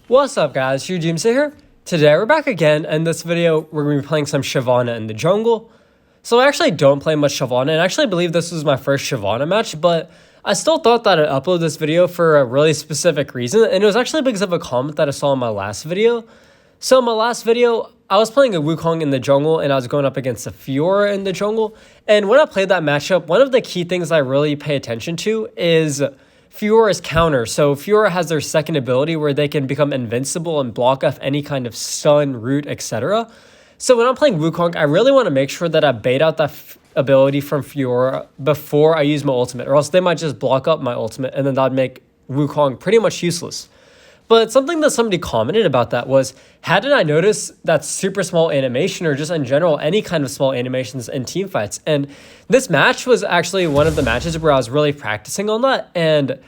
What's up guys, Teamfight here. Today we're back again, and in this video we're going to be playing some Shyvana in the jungle. So I actually don't play much Shyvana, and I actually believe this was my first Shyvana match, but I still thought that I'd upload this video for a really specific reason, and it was actually because of a comment that I saw in my last video. So in my last video, I was playing a Wukong in the jungle, and I was going up against a Fiora in the jungle, and when I played that matchup, one of the key things I really pay attention to is Fiora's counter. So Fiora has their second ability where they can become invincible and block off any kind of stun, root, etc. So when I'm playing Wukong, I really want to make sure that I bait out that ability from Fiora before I use my ultimate, or else they might just block up my ultimate, and then that'd make Wukong pretty much useless. But something that somebody commented about that was, hadn't I noticed that super small animation, or just in general, any kind of small animations in team fights? And this match was actually one of the matches where I was really practicing on that. And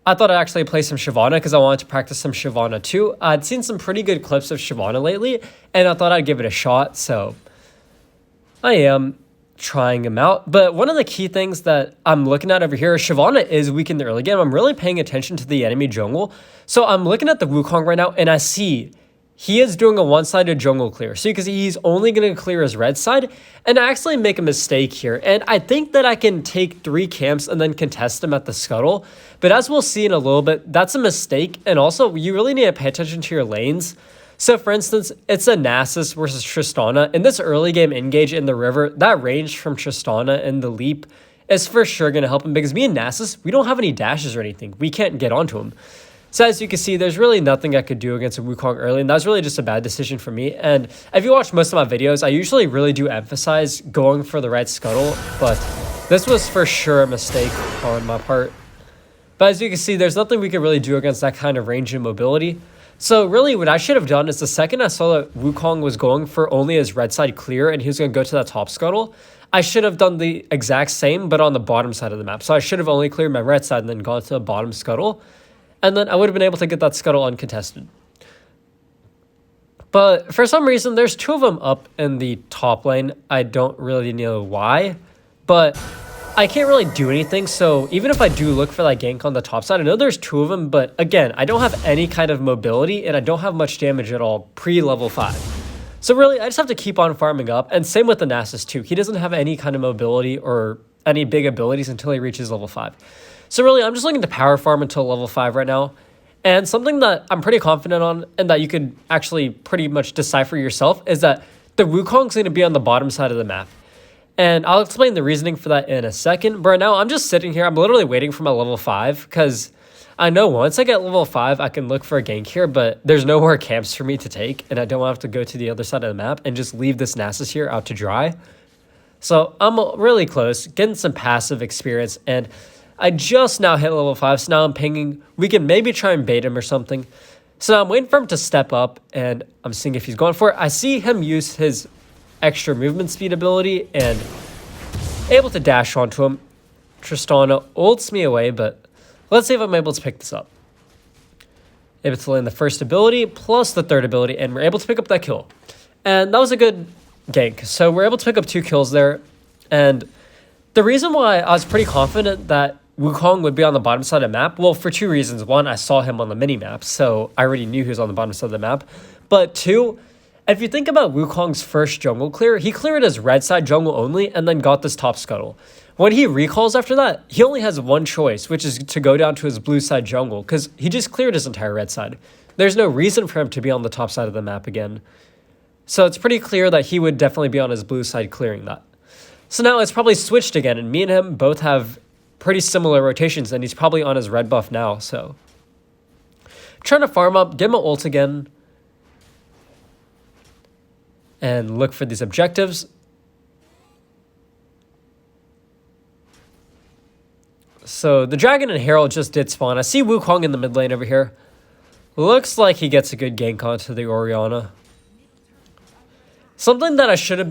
I thought I'd actually play some Shyvana because I wanted to practice some Shyvana too. I'd seen some pretty good clips of Shyvana lately, and I thought I'd give it a shot. So I am trying him out. But one of the key things that I'm looking at over here is Shyvana is weak in the early game. I'm really paying attention to the enemy jungle. So I'm looking at the Wukong right now, and I see he is doing a one-sided jungle clear. So you can see he's only going to clear his red side, and I actually make a mistake here. And I think that I can take 3 camps and then contest him at the scuttle. But as we'll see in a little bit, that's a mistake. And also, you really need to pay attention to your lanes. So for instance, it's a Nasus versus Tristana. In this early game engage in the river, that range from Tristana and the leap is for sure going to help him, because me and Nasus, we don't have any dashes or anything. We can't get onto him. So as you can see, there's really nothing I could do against a Wukong early, and that was really just a bad decision for me. And if you watch most of my videos, I usually really do emphasize going for the right scuttle, but this was for sure a mistake on my part. But as you can see, there's nothing we could really do against that kind of range and mobility. So really what I should have done is, the second I saw that Wukong was going for only his red side clear and he was going to go to that top scuttle, I should have done the exact same but on the bottom side of the map. So I should have only cleared my red side and then gone to the bottom scuttle, and then I would have been able to get that scuttle uncontested. But for some reason, there's 2 of them up in the top lane. I don't really know why, but I can't really do anything. So even if I do look for that gank on the top side, I know there's 2 of them, but again, I don't have any kind of mobility and I don't have much damage at all pre-level 5. So really, I just have to keep on farming up. And same with the Nasus too. He doesn't have any kind of mobility or any big abilities until he reaches level 5. So really, I'm just looking to power farm until level 5 right now. And something that I'm pretty confident on, and that you could actually pretty much decipher yourself, is that the Wukong's going to be on the bottom side of the map. And I'll explain the reasoning for that in a second. But right now, I'm just sitting here. I'm literally waiting for my level 5, because I know once I get level 5, I can look for a gank here, but there's no more camps for me to take, and I don't have to go to the other side of the map and just leave this Nasus here out to dry. So I'm really close, getting some passive experience, and I just now hit level 5, so now I'm pinging. We can maybe try and bait him or something. So now I'm waiting for him to step up, and I'm seeing if he's going for it. I see him use his extra movement speed ability and able to dash onto him. Tristana ults me away, but let's see if I'm able to pick this up. Able to land the first ability plus the third ability, and we're able to pick up that kill. And that was a good gank. So we're able to pick up 2 kills there. And the reason why I was pretty confident that Wukong would be on the bottom side of the map, well, for 2 reasons. 1, I saw him on the mini-map, so I already knew he was on the bottom side of the map. But 2, if you think about Wukong's first jungle clear, he cleared his red side jungle only and then got this top scuttle. When he recalls after that, he only has one choice, which is to go down to his blue side jungle, because he just cleared his entire red side. There's no reason for him to be on the top side of the map again. So it's pretty clear that he would definitely be on his blue side clearing that. So now it's probably switched again, and me and him both have pretty similar rotations, and he's probably on his red buff now. So trying to farm up, get my ult again, and look for these objectives. So the Dragon and Herald just did spawn. I see Wukong in the mid lane over here. Looks like he gets a good gank onto the Orianna. Something that I should have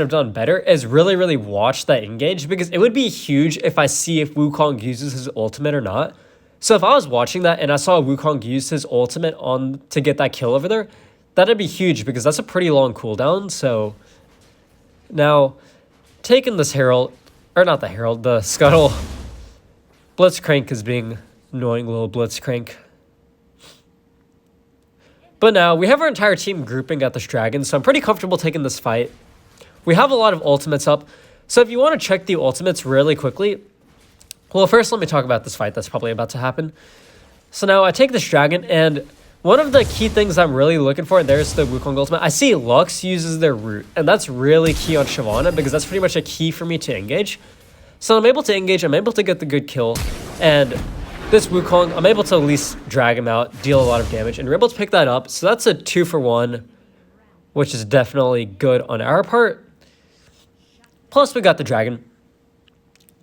done better is really watch that engage, because it would be huge if I see if Wukong uses his ultimate or not. So if I was watching that and I saw Wukong use his ultimate on to get that kill over there, that'd be huge, because that's a pretty long cooldown. So now taking this Herald, or not the Herald, the Scuttle. Blitzcrank is being annoying little Blitzcrank. But now we have our entire team grouping at this dragon, so I'm pretty comfortable taking this fight. We have a lot of ultimates up. So if you want to check the ultimates really quickly, well, first let me talk about this fight that's probably about to happen. So now I take this dragon, and one of the key things I'm really looking for, there's the Wukong ultimate. I see Lux uses their root, and that's really key on Shyvana because that's pretty much a key for me to engage. So I'm able to engage, I'm able to get the good kill, and this Wukong, I'm able to at least drag him out, deal a lot of damage, and we're able to pick that up. So that's a 2-for-1, which is definitely good on our part. Plus, we got the dragon.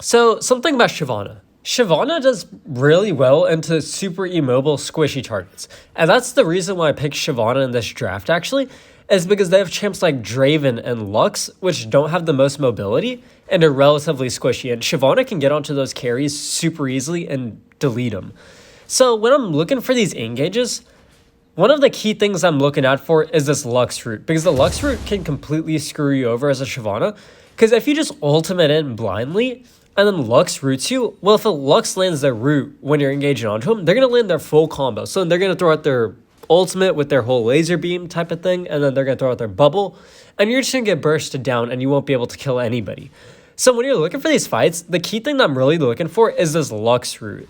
So, something about Shyvana. Shyvana does really well into super immobile, squishy targets. And that's the reason why I picked Shyvana in this draft, actually, is because they have champs like Draven and Lux, which don't have the most mobility and are relatively squishy. And Shyvana can get onto those carries super easily and delete them. So, when I'm looking for these engages, one of the key things I'm looking out for is this Lux root, because the Lux root can completely screw you over as a Shyvana. Because if you just ultimate in blindly, and then Lux roots you, well, if a Lux lands their root when you're engaging onto them, they're going to land their full combo. So they're going to throw out their ultimate with their whole laser beam type of thing, and then they're going to throw out their bubble, and you're just going to get bursted down, and you won't be able to kill anybody. So when you're looking for these fights, the key thing that I'm really looking for is this Lux root.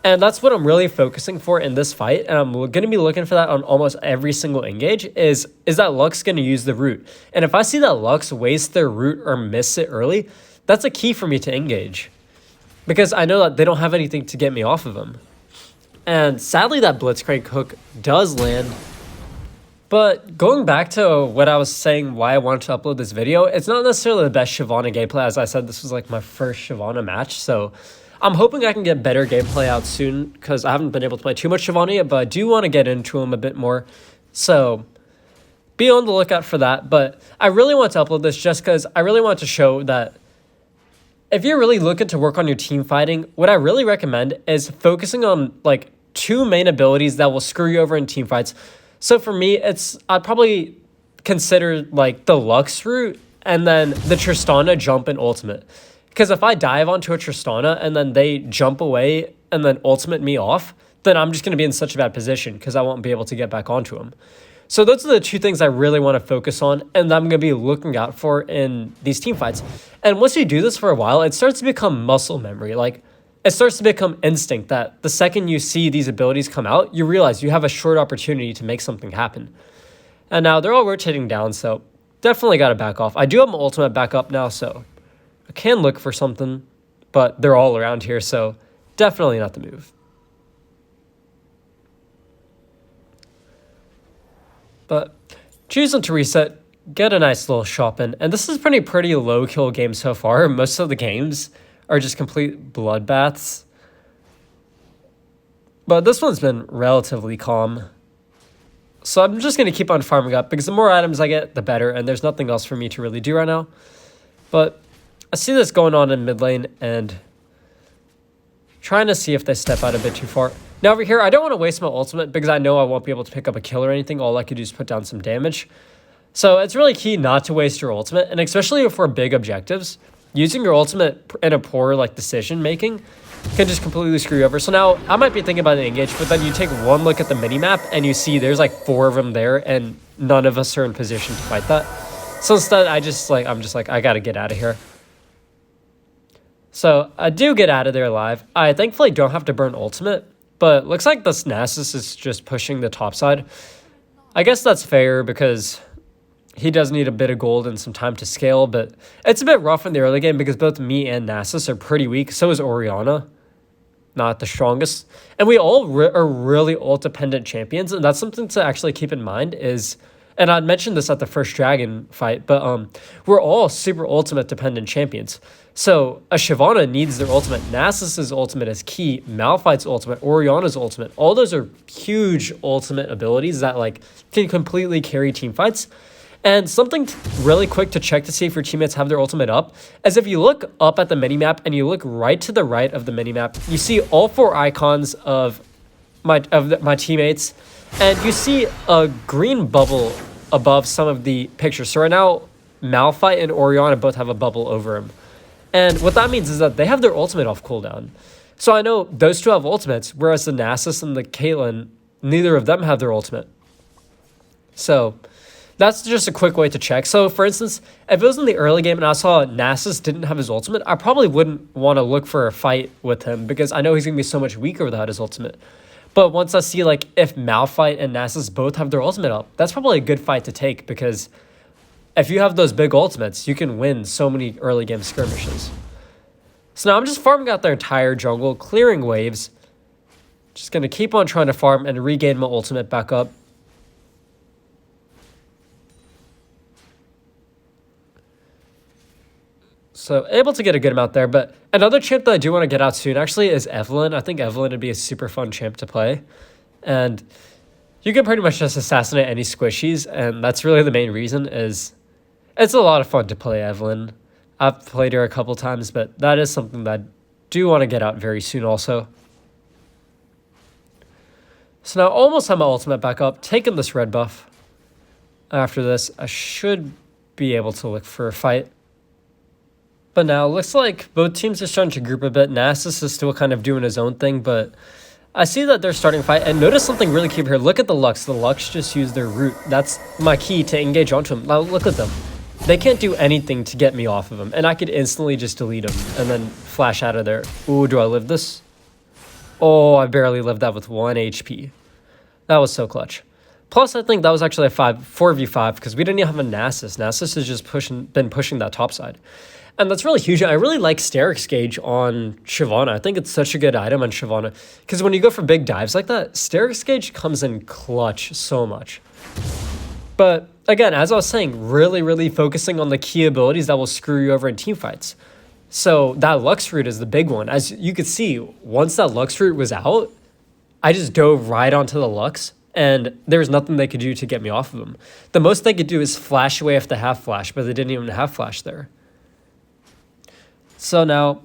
And that's what I'm really focusing for in this fight, and I'm going to be looking for that on almost every single engage, is that Lux going to use the root? And if I see that Lux waste their root or miss it early, that's a key for me to engage. Because I know that they don't have anything to get me off of them. And sadly, that Blitzcrank hook does land. But going back to what I was saying, why I wanted to upload this video, it's not necessarily the best Shyvana gameplay. As I said, this was like my first Shyvana match, so I'm hoping I can get better gameplay out soon because I haven't been able to play too much Shyvana yet, but I do want to get into him a bit more. So be on the lookout for that. But I really want to upload this just because I really want to show that if you're really looking to work on your team fighting, what I really recommend is focusing on like 2 main abilities that will screw you over in team fights. So for me, I'd probably consider like the Lux route and then the Tristana jump and ultimate. Because if I dive onto a Tristana and then they jump away and then ultimate me off, then I'm just going to be in such a bad position because I won't be able to get back onto them. So those are the 2 things I really want to focus on and I'm going to be looking out for in these team fights. And once you do this for a while, it starts to become muscle memory. Like, it starts to become instinct that the second you see these abilities come out, you realize you have a short opportunity to make something happen. And now they're all rotating down, so definitely got to back off. I do have my ultimate back up now, so I can look for something, but they're all around here, so definitely not the move. But choosing to reset, get a nice little shop in, and this is pretty low kill game so far. Most of the games are just complete bloodbaths. But this one's been relatively calm. So I'm just going to keep on farming up because the more items I get, the better, and there's nothing else for me to really do right now. But I see this going on in mid lane and trying to see if they step out a bit too far. Now over here, I don't want to waste my ultimate because I know I won't be able to pick up a kill or anything. All I could do is put down some damage. So it's really key not to waste your ultimate, and especially for big objectives, using your ultimate in a poor like decision making can just completely screw you over. So now I might be thinking about an engage, but then you take one look at the mini map and you see there's like 4 of them there, and none of us are in position to fight that. So instead, I'm just like, I gotta get out of here. So I do get out of there alive. I thankfully don't have to burn ultimate, but looks like this Nasus is just pushing the top side. I guess that's fair because he does need a bit of gold and some time to scale, but it's a bit rough in the early game because both me and Nasus are pretty weak. So is Orianna, not the strongest. And we all are really ult-dependent champions, and that's something to actually keep in mind is, and I'd mentioned this at the first dragon fight, but we're all super ultimate-dependent champions. So a Shyvana needs their ultimate. Nasus's ultimate is key. Malphite's ultimate. Orianna's ultimate. All those are huge ultimate abilities that like can completely carry team fights. And something really quick to check to see if your teammates have their ultimate up is if you look up at the minimap and you look right to the right of the minimap, you see all 4 icons of my teammates, and you see a green bubble above some of the pictures. So right now, Malphite and Orianna both have a bubble over them. And what that means is that they have their ultimate off cooldown. So I know those 2 have ultimates, whereas the Nasus and the Caitlyn, neither of them have their ultimate. So that's just a quick way to check. So for instance, if it was in the early game and I saw Nasus didn't have his ultimate, I probably wouldn't want to look for a fight with him because I know he's going to be so much weaker without his ultimate. But once I see like if Malphite and Nasus both have their ultimate up, that's probably a good fight to take because if you have those big ultimates, you can win so many early game skirmishes. So now I'm just farming out their entire jungle, clearing waves. Just going to keep on trying to farm and regain my ultimate back up. So able to get a good amount there, but another champ that I do want to get out soon actually is Evelynn. I think Evelynn would be a super fun champ to play. And you can pretty much just assassinate any squishies, and that's really the main reason is it's a lot of fun to play Evelynn. I've played her a couple times, but that is something that I do want to get out very soon also. So now almost have my ultimate back up, taking this red buff. After this, I should be able to look for a fight. But now, looks like both teams are starting to group a bit. Nasus is still kind of doing his own thing, but I see that they're starting to fight. And notice something really key here. Look at the Lux. The Lux just used their root. That's my key to engage onto them. Now, look at them. They can't do anything to get me off of them. And I could instantly just delete them and then flash out of there. Ooh, do I live this? Oh, I barely lived that with 1 HP. That was so clutch. Plus, I think that was actually a 4v5 because we didn't even have a Nasus. Nasus has just been pushing that top side. And that's really huge. I really like Sterix Gauge on Shyvana. I think it's such a good item on Shyvana. Because when you go for big dives like that, Sterix Gauge comes in clutch so much. But again, as I was saying, really focusing on the key abilities that will screw you over in team fights. So that Lux Root is the big one. As you could see, once that Lux Root was out, I just dove right onto the Lux. And there was nothing they could do to get me off of them. The most they could do is flash away if they have flash, but they didn't even have flash there. So now,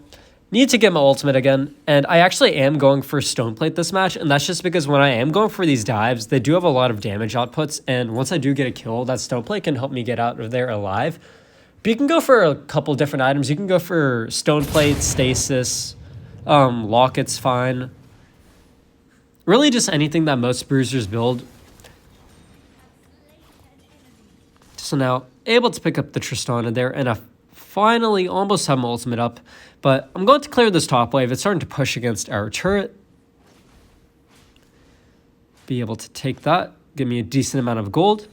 need to get my ultimate again, and I actually am going for Stoneplate this match, and that's just because when I am going for these dives, they do have a lot of damage outputs, and once I do get a kill, that Stoneplate can help me get out of there alive. But you can go for a couple different items. You can go for Stoneplate, Stasis, Locket's fine. Really just anything that most bruisers build. So now, able to pick up the Tristana there, and I finally almost have my ultimate up, but I'm going to clear this top wave. It's starting to push against our turret. Be able to take that, give me a decent amount of gold.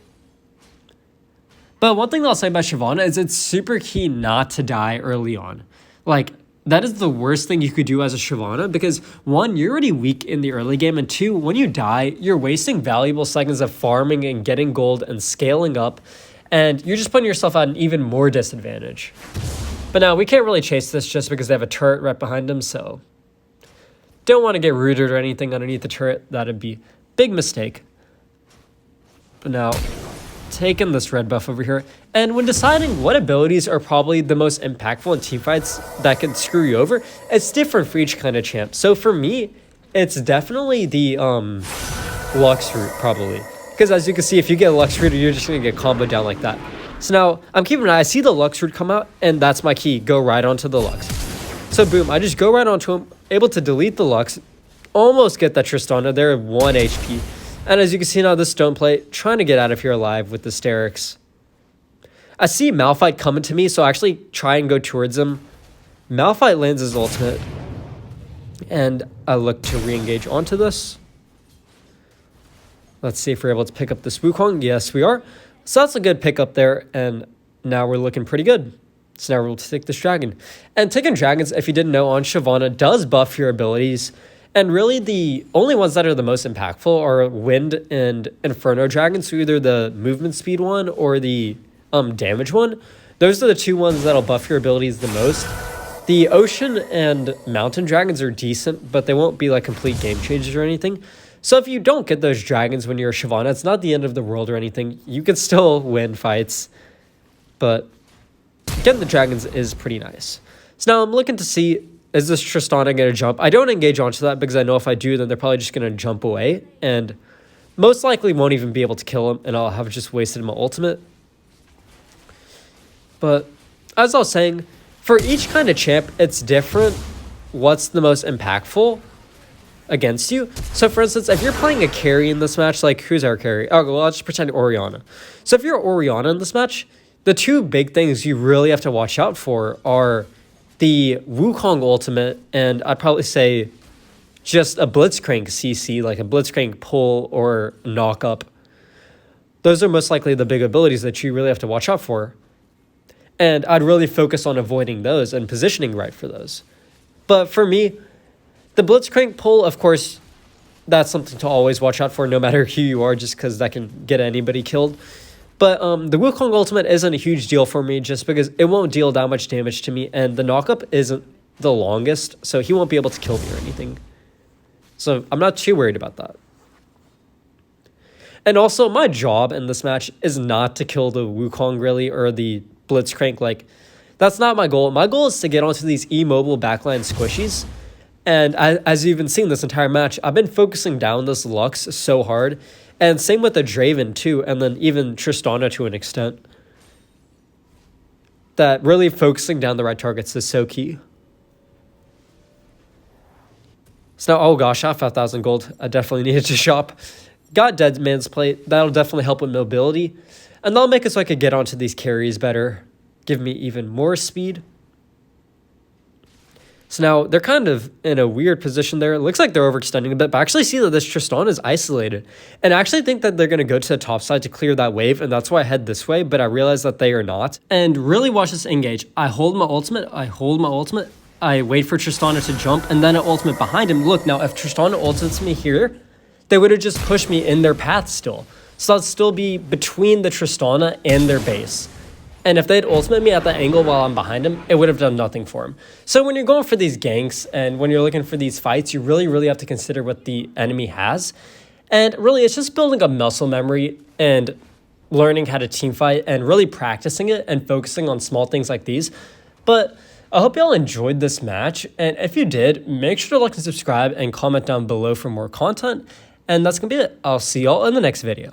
But one thing that I'll say about Shyvana is it's super key not to die early on. Like, that is the worst thing you could do as a Shyvana because, one, you're already weak in the early game, and two, when you die, you're wasting valuable seconds of farming and getting gold and scaling up, and you're just putting yourself at an even more disadvantage. But now, we can't really chase this just because they have a turret right behind them, so don't want to get rooted or anything underneath the turret. That'd be a big mistake. But now, taking this red buff over here, and when deciding what abilities are probably the most impactful in teamfights that can screw you over, it's different for each kind of champ. So for me, it's definitely the Lux Root, probably. Because as you can see, if you get a Lux Root, you're just going to get comboed down like that. So now, I'm keeping an eye. I see the Lux Root come out, and that's my key. Go right onto the Lux. So boom, I just go right onto him, able to delete the Lux, almost get that Tristana there at 1 HP. And as you can see now, the Stoneplate, trying to get out of here alive with the Sterix. I see Malphite coming to me, so I actually try and go towards him. Malphite lands his ultimate. And I look to re-engage onto this. Let's see if we're able to pick up this Wukong. Yes, we are. So that's a good pickup there, and now we're looking pretty good. So now we're able to take this dragon. And taking dragons, if you didn't know, on Shyvana does buff your abilities. And really, the only ones that are the most impactful are Wind and Inferno dragons, so either the movement speed one or the damage one. Those are the two ones that'll buff your abilities the most. The ocean and mountain dragons are decent, but they won't be like complete game changers or anything. So if you don't get those dragons when you're a Shyvana, it's not the end of the world or anything. You can still win fights, but getting the dragons is pretty nice. So now I'm looking to see, is this Tristana going to jump? I don't engage onto that because I know if I do, then they're probably just going to jump away. And most likely won't even be able to kill him, and I'll have just wasted my ultimate. But as I was saying, for each kind of champ, it's different what's the most impactful. against you. So for instance, if you're playing a carry in this match, like who's our carry? Oh, well, I'll just pretend Orianna. So if you're Orianna in this match, the two big things you really have to watch out for are the Wukong ultimate, and I'd probably say just a Blitzcrank CC, like a Blitzcrank pull or knock up. Those are most likely the big abilities that you really have to watch out for. And I'd really focus on avoiding those and positioning right for those. But for me, the Blitzcrank pull, of course, that's something to always watch out for no matter who you are, just because that can get anybody killed. But the Wukong ultimate isn't a huge deal for me just because it won't deal that much damage to me, and the knockup isn't the longest, so he won't be able to kill me or anything. So I'm not too worried about that. And also, my job in this match is not to kill the Wukong, really, or the Blitzcrank. Like, that's not my goal. My goal is to get onto these immobile backline squishies. And as you've been seeing this entire match, I've been focusing down this Lux so hard. And same with the Draven, too, and then even Tristana to an extent. That really focusing down the right targets is so key. So now, oh gosh, I have 5,000 gold. I definitely needed to shop. Got Dead Man's Plate. That'll definitely help with mobility. And that'll make it so I could get onto these carries better. Give me even more speed. So now they're kind of in a weird position there. It looks like they're overextending a bit, but I actually see that this Tristan is isolated. And I actually think that they're going to go to the top side to clear that wave, and that's why I head this way, but I realize that they are not. And really watch this engage. I hold my ultimate, I wait for Tristana to jump, and then an ultimate behind him. Look, now if Tristana ultimates me here, they would have just pushed me in their path still. So I'd still be between the Tristana and their base. And if they'd ultimate me at that angle while I'm behind him, it would have done nothing for him. So when you're going for these ganks and when you're looking for these fights, you really have to consider what the enemy has. And really, it's just building a muscle memory and learning how to team fight and really practicing it and focusing on small things like these. But I hope y'all enjoyed this match. And if you did, make sure to like and subscribe and comment down below for more content. And that's going to be it. I'll see y'all in the next video.